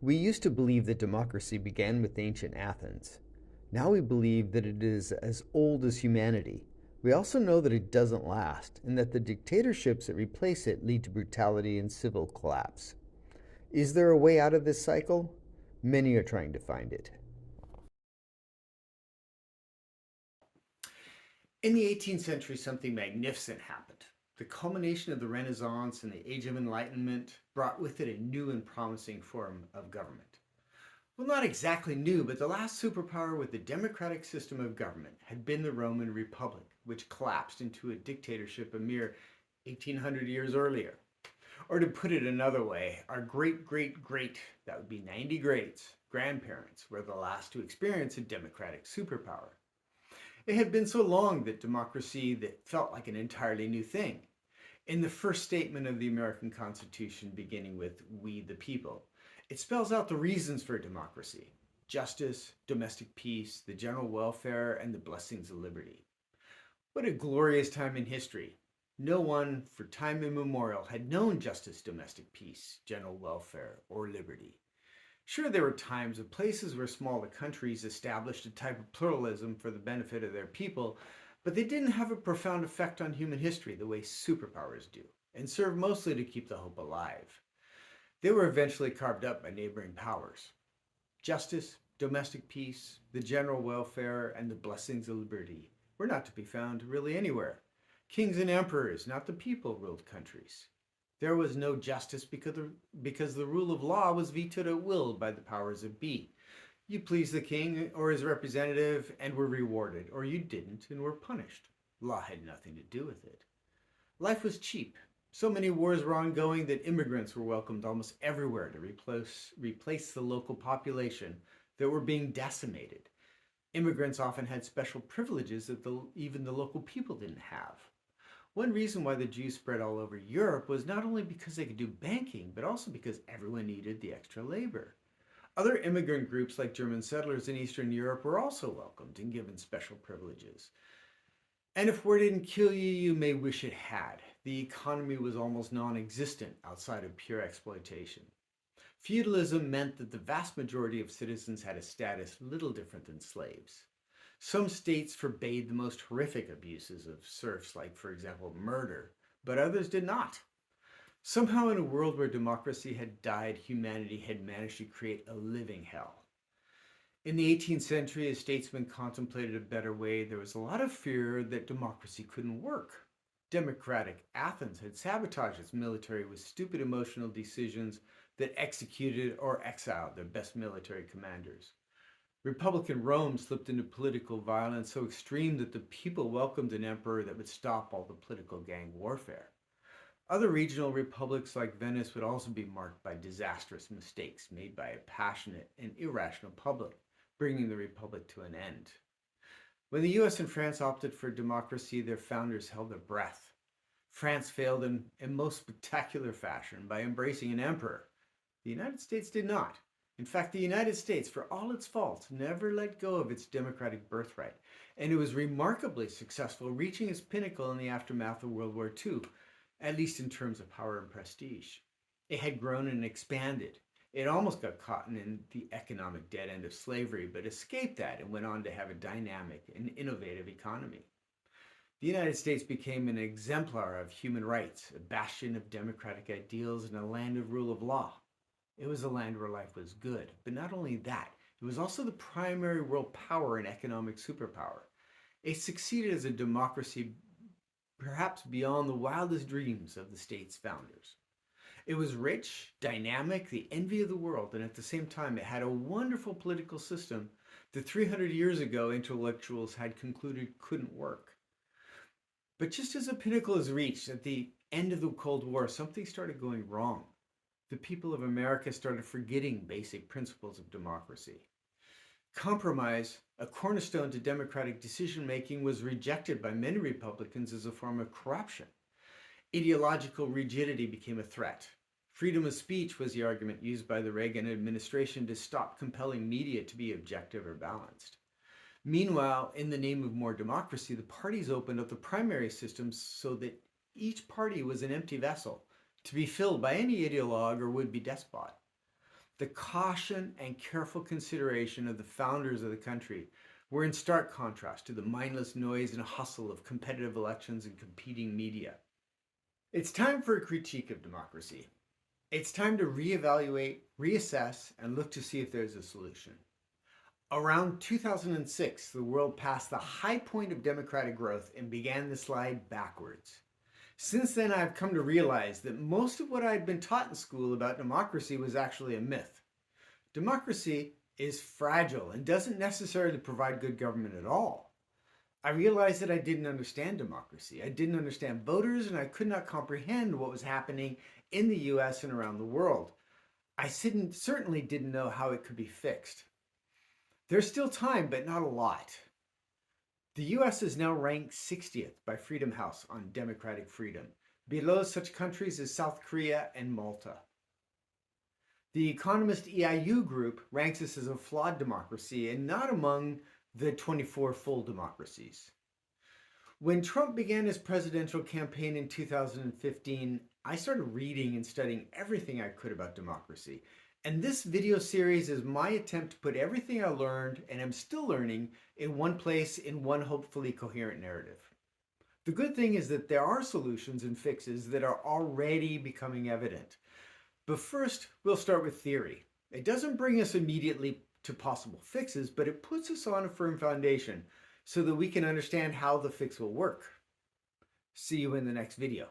We used to believe that democracy began with ancient Athens. Now we believe that it is as old as humanity. We also know that it doesn't last, and that the dictatorships that replace it lead to brutality and civil collapse. Is there a way out of this cycle? Many are trying to find it. In the 18th century, something magnificent happened. The culmination of the Renaissance and the Age of Enlightenment brought with it a new and promising form of government. Well, not exactly new, but the last superpower with the democratic system of government had been the Roman Republic, which collapsed into a dictatorship a mere 1800 years earlier. Or to put it another way, our great, that would be 90 greats, grandparents were the last to experience a democratic superpower. It had been so long that democracy that felt like an entirely new thing. In the first statement of the American Constitution, beginning with "We the people," it spells out the reasons for democracy: justice, domestic peace, the general welfare, and the blessings of liberty. What a glorious time in history! No one, for time immemorial, had known justice, domestic peace, general welfare, or liberty. Sure, there were times and places where smaller countries established a type of pluralism for the benefit of their people, but they didn't have a profound effect on human history the way superpowers do, and served mostly to keep the hope alive. They were eventually carved up by neighboring powers. Justice, domestic peace, the general welfare, and the blessings of liberty were not to be found really anywhere. Kings and emperors, not the people, ruled countries. There was no justice because the rule of law was vetoed at will by the powers that be. You pleased the king or his representative and were rewarded, or you didn't and were punished. Law had nothing to do with it. Life was cheap. So many wars were ongoing that immigrants were welcomed almost everywhere to replace the local population that were being decimated. Immigrants often had special privileges that even the local people didn't have. One reason why the Jews spread all over Europe was not only because they could do banking, but also because everyone needed the extra labor. Other immigrant groups like German settlers in Eastern Europe were also welcomed and given special privileges. And if war didn't kill you, you may wish it had. The economy was almost non-existent outside of pure exploitation. Feudalism meant that the vast majority of citizens had a status little different than slaves. Some states forbade the most horrific abuses of serfs, like, for example, murder, but others did not. Somehow, in a world where democracy had died, humanity had managed to create a living hell. In the 18th century, as statesmen contemplated a better way, there was a lot of fear that democracy couldn't work. Democratic Athens had sabotaged its military with stupid emotional decisions that executed or exiled their best military commanders. Republican Rome slipped into political violence so extreme that the people welcomed an emperor that would stop all the political gang warfare. Other regional republics like Venice would also be marked by disastrous mistakes made by a passionate and irrational public, bringing the republic to an end. When the US and France opted for democracy, their founders held their breath. France failed in most spectacular fashion by embracing an emperor. The United States did not. In fact, the United States, for all its faults, never let go of its democratic birthright, and it was remarkably successful, reaching its pinnacle in the aftermath of World War II, at least in terms of power and prestige. It had grown and expanded. It almost got caught in the economic dead end of slavery, but escaped that and went on to have a dynamic and innovative economy. The United States became an exemplar of human rights, a bastion of democratic ideals, and a land of rule of law. It was a land where life was good, but not only that, it was also the primary world power and economic superpower. It succeeded as a democracy perhaps beyond the wildest dreams of the state's founders. It was rich, dynamic, the envy of the world, and at the same time it had a wonderful political system that 300 years ago intellectuals had concluded couldn't work. But just as the pinnacle is reached at the end of the Cold War, something started going wrong. The people of America started forgetting basic principles of democracy. Compromise, a cornerstone to democratic decision-making, was rejected by many Republicans as a form of corruption. Ideological rigidity became a threat. Freedom of speech was the argument used by the Reagan administration to stop compelling media to be objective or balanced. Meanwhile, in the name of more democracy, the parties opened up the primary systems so that each party was an empty vessel, to be filled by any ideologue or would-be despot. The caution and careful consideration of the founders of the country were in stark contrast to the mindless noise and hustle of competitive elections and competing media. It's time for a critique of democracy. It's time to reevaluate, reassess, and look to see if there's a solution. Around 2006, the world passed the high point of democratic growth and began the slide backwards. Since then, I've come to realize that most of what I had been taught in school about democracy was actually a myth. Democracy is fragile and doesn't necessarily provide good government at all. I realized that I didn't understand democracy. I didn't understand voters, and I could not comprehend what was happening in the US and around the world. I certainly didn't know how it could be fixed. There's still time, but not a lot. The US is now ranked 60th by Freedom House on democratic freedom, below such countries as South Korea and Malta. The economist EIU group ranks us as a flawed democracy and not among the 24 full democracies. When Trump began his presidential campaign in 2015, I started reading and studying everything I could about democracy. And this video series is my attempt to put everything I learned and am still learning in one place in one hopefully coherent narrative. The good thing is that there are solutions and fixes that are already becoming evident. But first, we'll start with theory. It doesn't bring us immediately to possible fixes, but it puts us on a firm foundation so that we can understand how the fix will work. See you in the next video.